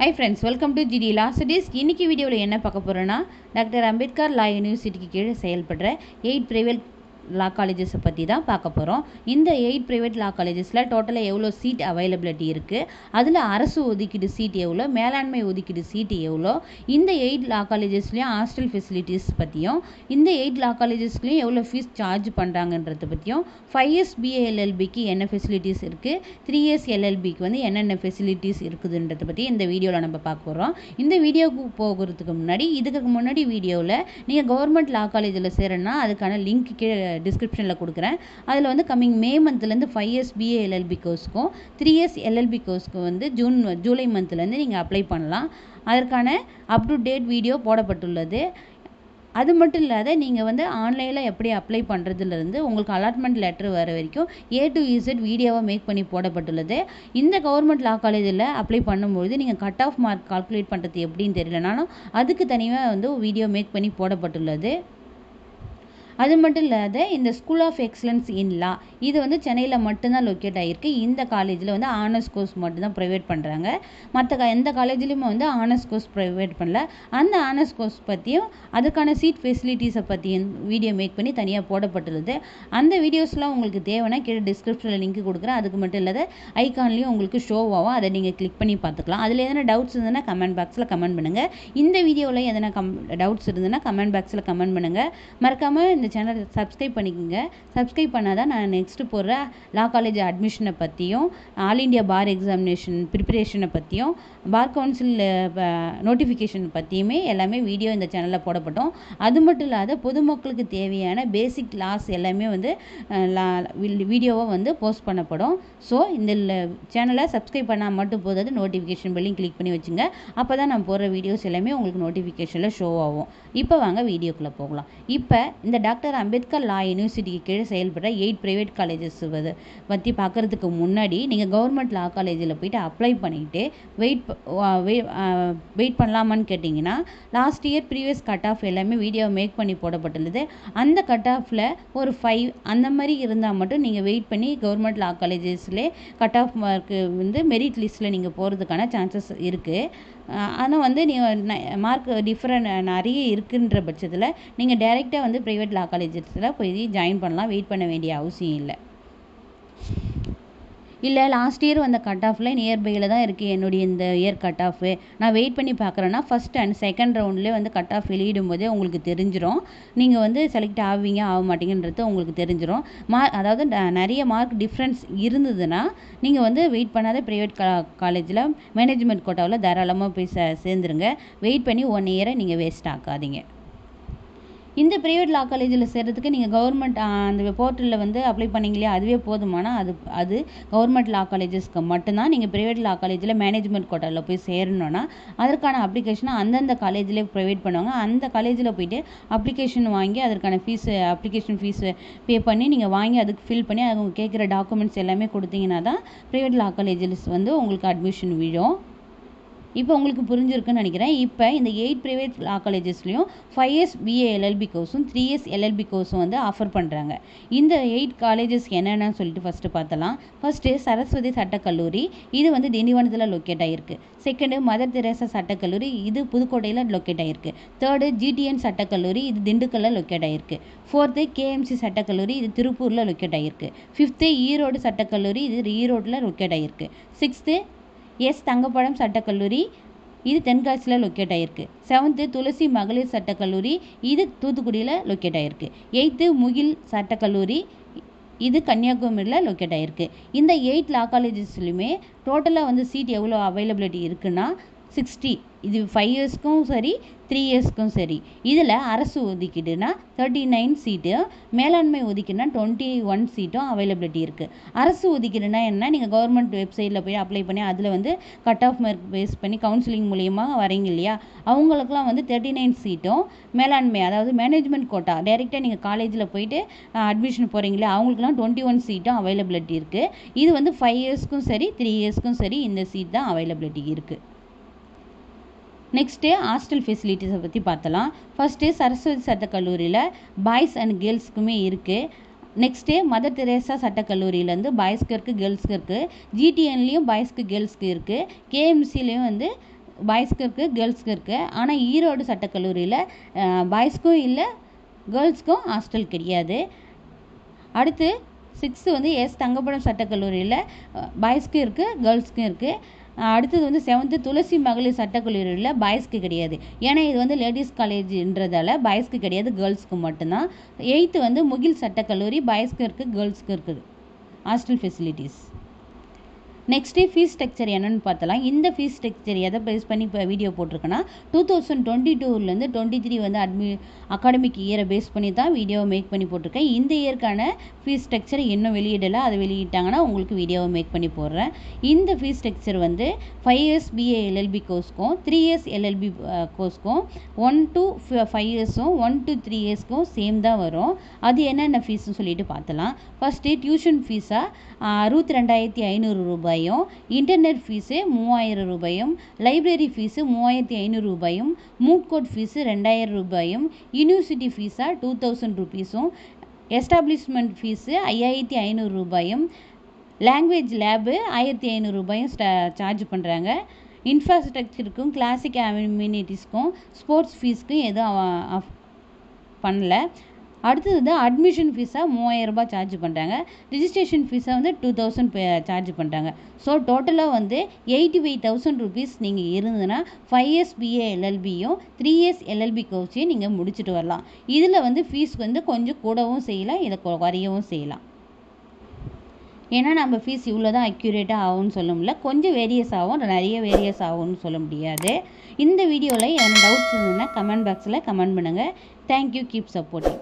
Hi friends, welcome to GD Law Studies. இன்னைக்கு வீடியோவில் என்ன பார்க்க போகிறோன்னா டாக்டர் அம்பேத்கர் லா யூனிவர்சிட்டிக்கு கீழே செயல்படுற 8 பிரைவேட் லா காலேஜஸை பற்றி தான் பார்க்க போகிறோம். இந்த 8 பிரைவேட் லா காலேஜஸில் டோட்டலாக எவ்வளோ சீட் அவைலபிலிட்டி இருக்குது, அதில் அரசு ஒதுக்கீடு சீட் எவ்வளோ, மேலாண்மை ஒதுக்கீடு சீட்டு எவ்வளோ, இந்த 8 லா காலேஜஸ்லேயும் ஹாஸ்டல் ஃபெசிலிட்டிஸ் பற்றியும், இந்த 8 லா காலேஜஸ்லேயும் எவ்வளோ ஃபீஸ் சார்ஜ் பண்ணுறாங்கன்றத பற்றியும், 5 years BA LLBக்கு என்ன ஃபெசிலிட்டிஸ் இருக்குது, 3 years LLBக்கு வந்து என்னென்ன ஃபெசிலிட்டிஸ் இருக்குதுன்றதை பற்றி இந்த வீடியோவில் நம்ம பார்க்க போகிறோம். இந்த வீடியோவுக்கு போகிறதுக்கு முன்னாடி இதுக்கு முன்னாடி வீடியோவில் நீங்கள் கவர்மெண்ட் லா காலேஜில் சேரணும்னா அதுக்கான லிங்க் கீழே டிஸ்கிரிப்ஷனில் கொடுக்குறேன். அதில் வந்து கம்மிங் மே மந்த்லேருந்து 5 years BA LLB கோர்ஸ்க்கும் 3 years LLB கோர்ஸ்க்கும் வந்து ஜூலை மந்த்லேருந்து நீங்கள் அப்ளை பண்ணலாம். அதற்கான அப் டு டேட் வீடியோ போடப்பட்டுள்ளது. அது மட்டும் இல்லாத நீங்கள் வந்து ஆன்லைனில் எப்படி அப்ளை பண்ணுறதுலேருந்து உங்களுக்கு அலாட்மெண்ட் லெட்டர் வர வரைக்கும் A to Z வீடியோவை மேக் பண்ணி போடப்பட்டுள்ளது. இந்த கவர்மெண்ட் லா காலேஜில் அப்ளை பண்ணும்போது நீங்கள் கட் ஆஃப் மார்க் கால்குலேட் பண்ணுறது எப்படின்னு தெரியலனாலும் அதுக்கு தனியாக வந்து வீடியோ மேக் பண்ணி போடப்பட்டுள்ளது. அது மட்டும் இல்லாத இந்த ஸ்கூல் ஆஃப் எக்ஸலன்ஸ் இன் லா இது வந்து சென்னையில் மட்டும்தான் லொக்கேட் ஆகிருக்கு. இந்த காலேஜில் வந்து ஆனர்ஸ் கோர்ஸ் மட்டும்தான் ப்ரைவேட் பண்ணுறாங்க. மற்ற எந்த காலேஜ்லேயுமே வந்து ஆனர்ஸ் கோர்ஸ் ப்ரைவேட் பண்ணல. அந்த ஆனர்ஸ் கோர்ஸ் பற்றியும் அதுக்கான சீட் ஃபெசிலிட்டிஸை பற்றியும் வீடியோ மேக் பண்ணி தனியாக போடப்பட்டுள்ளது. அந்த வீடியோஸ்லாம் உங்களுக்கு தேவைன்னா கீழே டிஸ்கிரிப்ஷனில் லிங்க் கொடுக்குறேன். அதுக்கு மட்டும் இல்லாத ஐகான்லேயும் உங்களுக்கு ஷோ ஆகும், அதை நீங்கள் கிளிக் பண்ணி பார்த்துக்கலாம். அதில் எதனா டவுட்ஸ் இருந்ததுன்னா கமெண்ட் பாக்ஸில் கமெண்ட் பண்ணுங்கள். இந்த வீடியோவில் எதனா டவுட்ஸ் இருந்ததுன்னா கமெண்ட் பாக்ஸில் கமெண்ட் பண்ணுங்கள். மறக்காமல் இந்த சேனலை சப்ஸ்கிரைப் பண்ணிக்கோங்க. சப்ஸ்கிரைப் பண்ணாதான் நான் நெக்ஸ்ட்டு போடுற லா காலேஜ் அட்மிஷனை பற்றியும், ஆல் இண்டியா பார் எக்ஸாமினேஷன் ப்ரிப்பரேஷனை பற்றியும், பார் கவுன்சில் நோட்டிஃபிகேஷன் பற்றியுமே எல்லாமே வீடியோ இந்த சேனலில் போடப்பட்டோம். அது மட்டும் இல்லாத பொதுமக்களுக்கு தேவையான பேசிக் லாஸ் எல்லாமே வந்து வீடியோவாக வந்து போஸ்ட் பண்ணப்படும். ஸோ இந்த சேனலை சப்ஸ்கிரைப் பண்ணால் மட்டும் போதாது, நோட்டிஃபிகேஷன் பெல்லையும் கிளிக் பண்ணி வச்சுங்க. அப்போ தான் நான் போடுற வீடியோஸ் எல்லாமே உங்களுக்கு நோட்டிஃபிகேஷனில் ஷோ ஆகும். இப்போ வாங்க வீடியோக்குள்ளே போகலாம். இப்போ இந்த டாக்டர் அம்பேத்கர் லா யூனிவர்சிட்டிக்கு கீழே செயல்படுற 8 பிரைவேட் காலேஜஸ் பற்றி பார்க்குறதுக்கு முன்னாடி நீங்கள் கவர்மெண்ட் லா காலேஜில் போய்ட்டு அப்ளை பண்ணிவிட்டு வெயிட் பண்ணலாமான்னு கேட்டிங்கன்னா, last year previous cut off எல்லாமே வீடியோ மேக் பண்ணி போடப்பட்டுள்ளது. அந்த கட் ஆஃபில் ஒரு 5 அந்த மாதிரி இருந்தால் மட்டும் நீங்கள் வெயிட் பண்ணி கவர்மெண்ட் லா காலேஜஸ்லேயே கட் ஆஃப் மார்க்கு வந்து மெரிட் லிஸ்ட்டில் நீங்கள் போகிறதுக்கான சான்சஸ் இருக்குது. ஆனால் வந்து நீங்கள் மார்க் டிஃப்ரெண்ட் நிறைய இருக்குன்ற பட்சத்தில் நீங்கள் டைரெக்டாக வந்து ப்ரைவேட் லா காலேஜஸில் போய் ஜாயின் பண்ணலாம். வெயிட் பண்ண வேண்டிய அவசியம் இல்லை லாஸ்ட் இயர் வந்த கட் ஆஃபில் நியர்பையில் தான் இருக்குது என்னுடைய இந்த இயர் கட் ஆஃபு, நான் வெயிட் பண்ணி பார்க்குறேன்னா ஃபஸ்ட் அண்ட் செகண்ட் ரவுண்ட்லேயே வந்து கட் ஆஃப் வெளியிடும் போதே உங்களுக்கு தெரிஞ்சிடும். நீங்கள் வந்து செலக்ட் ஆவீங்க ஆக மாட்டீங்கன்றது உங்களுக்கு தெரிஞ்சிடும். அதாவது நிறைய மார்க் டிஃப்ரென்ஸ் இருந்ததுன்னா நீங்கள் வந்து வெயிட் பண்ணாத ப்ரைவேட் காலேஜில் மேனேஜ்மெண்ட் கோட்டாவில் தாராளமாக போய் சேர்ந்துருங்க. வெயிட் பண்ணி 1 இயரை நீங்கள் வேஸ்ட் ஆக்காதீங்க. இந்த ப்ரைவேட் லா காலேஜில் சேர்கிறதுக்கு நீங்கள் கவர்மெண்ட் அந்த போர்ட்டலில் வந்து அப்ளை பண்ணிங்களே அதுவே போதுமானா அது கவர்மெண்ட் லா காலேஜஸ்க்கு மட்டும்தான். நீங்கள் ப்ரைவேட் லா காலேஜில் மேனேஜ்மெண்ட் கோட்டாவில் போய் சேரணுன்னா அதற்கான அப்ளிகேஷனை அந்தந்த காலேஜில் ப்ரொவைட் பண்ணுவாங்க. அந்த காலேஜில் போய்ட்டு அப்ளிகேஷன் வாங்கி அதற்கான அப்ளிகேஷன் ஃபீஸு பே பண்ணி நீங்கள் வாங்கி அதுக்கு ஃபில் பண்ணி அவங்க கேட்குற டாக்குமெண்ட்ஸ் எல்லாமே கொடுத்தீங்கன்னா தான் ப்ரைவேட் லா காலேஜில் வந்து உங்களுக்கு அட்மிஷன் விழும். இப்போ உங்களுக்கு புரிஞ்சிருக்குன்னு நினைக்கிறேன். இப்போ இந்த 8 ப்ரைவேட் லா காலேஜஸ்லேயும் 5 years BA LLB கோர்ஸும் 3 years LLB கோர்ஸும் வந்து ஆஃபர் பண்ணுறாங்க. இந்த 8 காலேஜஸ் என்னென்னு சொல்லிட்டு ஃபஸ்ட்டு பார்த்தலாம். ஃபஸ்ட்டு சரஸ்வதி சட்டக்கல்லூரி, இது வந்து திண்டிவனத்தில் லொக்கேட் ஆகிருக்கு. செகண்டு மதர் தெரேசா சட்டக்கல்லூரி, இது புதுக்கோட்டையில் லொக்கேட் ஆகிருக்கு. தேர்டு GTN சட்டக்கல்லூரி, இது திண்டுக்கல்லில் லொக்கேட் ஆகிருக்கு. ஃபோர்த்து KMC சட்டக்கல்லூரி, இது திருப்பூரில் லொக்கேட் ஆகிருக்கு. ஃபிஃப்த்து ஈரோடு சட்டக்கல்லூரி, இது ஈரோட்டில் லொக்கேட் ஆகிருக்கு. சிக்ஸ்த்து தங்கப்பழம் சட்டக்கல்லூரி, இது தென்காசியில் லொக்கேட் ஆகிருக்கு. 7th துளசி மகளிர் சட்டக்கல்லூரி, இது தூத்துக்குடியில் லொக்கேட் ஆகிருக்கு. 8th முகில் சட்டக்கல்லூரி, இது கன்னியாகுமரியில் லொக்கேட் ஆகிருக்கு. இந்த 8 லா காலேஜஸ்லையுமே டோட்டலாக வந்து சீட் எவ்வளோ அவைலபிலிட்டி இருக்குன்னா 60. இது 5 yearsக்கும் சரி 3 yearsக்கும் சரி. இதில் அரசு ஒதுக்கீடுனா 39 சீட்டு, மேலாண்மை ஒதுக்கீடுனா 21 சீட்டும் அவைலபிலிட்டி இருக்குது. அரசு ஒதுக்கீடுனா என்ன, நீங்கள் கவர்மெண்ட் வெப்சைட்டில் போய் அப்ளை பண்ணி அதில் வந்து கட் ஆஃப் மார்க் பேஸ் பண்ணி கவுன்சிலிங் மூலியமாக வரீங்க இல்லையா, அவங்களுக்குலாம் வந்து 39 சீட்டும், மேலாண்மை அதாவது மேனேஜ்மெண்ட் கோட்டா டைரெக்டாக நீங்கள் காலேஜில் போயிட்டு அட்மிஷன் போகிறீங்களே அவங்களுக்குலாம் 21 சீட்டும் அவைலபிலிட்டி இருக்குது. இது வந்து 5 yearsக்கும் சரி 3 yearsக்கும் சரி இந்த சீட் தான் அவைலபிலிட்டி இருக்குது. நெக்ஸ்ட்டு ஹாஸ்டல் ஃபெசிலிட்டிஸை பற்றி பார்த்தலாம். ஃபஸ்ட்டு சரஸ்வதி சட்டக்கல்லூரியில் பாய்ஸ் அண்ட் கேர்ள்ஸ்க்குமே இருக்குது. நெக்ஸ்ட்டு மதர் தெரேசா சட்டக்கல்லூரியிலேருந்து பாய்ஸ்க்கு இருக்குது கேர்ள்ஸ்க்கு இருக்குது. GTNலேயும் பாய்ஸ்க்கு கேர்ள்ஸ்க்கு இருக்குது. KMCலேயும் வந்து பாய்ஸ்க்கு இருக்குது, கேர்ள்ஸ்க்கு இருக்குது. ஆனால் ஈரோடு சட்டக்கல்லூரியில் பாய்ஸ்க்கும் இல்லை, கேர்ள்ஸ்க்கும் ஹாஸ்டல் கிடையாது. அடுத்து 6th வந்து எஸ் தங்கப்படம் சட்டக்கல்லூரியில் பாய்ஸ்க்கும் இருக்குது, கேர்ள்ஸ்க்கும் இருக்குது. அடுத்தது வந்து 7th துளசி மகளிர் சட்டக்கல்லூரியில் பாய்ஸ்க்கு கிடையாது. ஏன்னா இது வந்து லேடிஸ் காலேஜ்ன்றதால பாய்ஸ்க்கு கிடையாது, கேர்ள்ஸ்க்கு மட்டும்தான். 8th வந்து முகில் சட்டக்கல்லூரி பாய்ஸ்க்கு இருக்குது, கேர்ள்ஸ்க்கு இருக்குது hostel facilities. Next fees structure என்னென்னு பார்த்தலாம். இந்த ஃபீஸ் ஸ்ட்ரக்சர் எதை பேஸ் பண்ணி இப்போ வீடியோ போட்டிருக்கேன்னா 2022லேருந்து 23 வந்து அகாடமிக் இயரை பேஸ் பண்ணி தான் வீடியோவை மேக் பண்ணி போட்டிருக்கேன். இந்த இயருக்கான ஃபீஸ் ஸ்ட்ரக்சர் இன்னும் வெளியிடலை, அதை வெளியிட்டாங்கன்னா உங்களுக்கு வீடியோவை மேக் பண்ணி போடுறேன். இந்த ஃபீஸ் ஸ்ட்ரக்சர் வந்து 5 years BA LLB கோர்ஸ்க்கும் 3 years LLB கோர்ஸ்க்கும் 1 to 5 yearsம் 1 to 3 yearsக்கும் சேம் தான் வரும். அது என்னென்ன ஃபீஸ்ன்னு சொல்லிட்டு பார்த்தலாம். ஃபஸ்ட்டு டியூஷன் ஃபீஸாக 62,500 ரூபாயும், இன்டர்நெட் ஃபீஸு 3000 ரூபாயும், லைப்ரரி ஃபீஸு 3500 ரூபாயும், மூட் கோட் ஃபீஸு 2000 ரூபாயும், யூனிவர்சிட்டி ஃபீஸாக 2000 ருபீஸும், எஸ்டாப்ளிஷ்மெண்ட் ஃபீஸு 5500 ரூபாயும், லாங்குவேஜ் லேபு 1500 ரூபாயும் சார்ஜ் பண்ணுறாங்க. இன்ஃப்ராஸ்ட்ரக்சருக்கும் கிளாசிக் அம்யூனிட்டிஸ்க்கும் ஸ்போர்ட்ஸ் ஃபீஸ்க்கும் எதுவும் பண்ணல. அடுத்தது வந்து அட்மிஷன் ஃபீஸாக 3000 ரூபாய் சார்ஜ் பண்ணுறாங்க. ரிஜிஸ்ட்ரேஷன் ஃபீஸாக வந்து 2000 சார்ஜ் பண்ணுறாங்க. ஸோ டோட்டலாக வந்து 85,000 ருபீஸ் நீங்கள் இருந்ததுன்னா 5 years BA LLBயும் 3 years LLB கோர்ஸையும் நீங்கள் முடிச்சுட்டு வரலாம். இதில் வந்து ஃபீஸ் வந்து கொஞ்சம் கூடவும் செய்யலாம், இதை குறையவும் செய்யலாம். ஏன்னா நம்ம ஃபீஸ் இவ்வளோ தான் அக்யூரேட்டாக ஆகும்னு சொல்ல முடியல, கொஞ்சம் வேரியஸ் ஆகும், நிறைய வேரியஸ் ஆகும்னு சொல்ல முடியாது. இந்த வீடியோவில் என்ன டவுட்ஸ் இருந்ததுன்னா கமெண்ட் பாக்ஸில் கமெண்ட் பண்ணுங்கள். Thank you, keep supporting.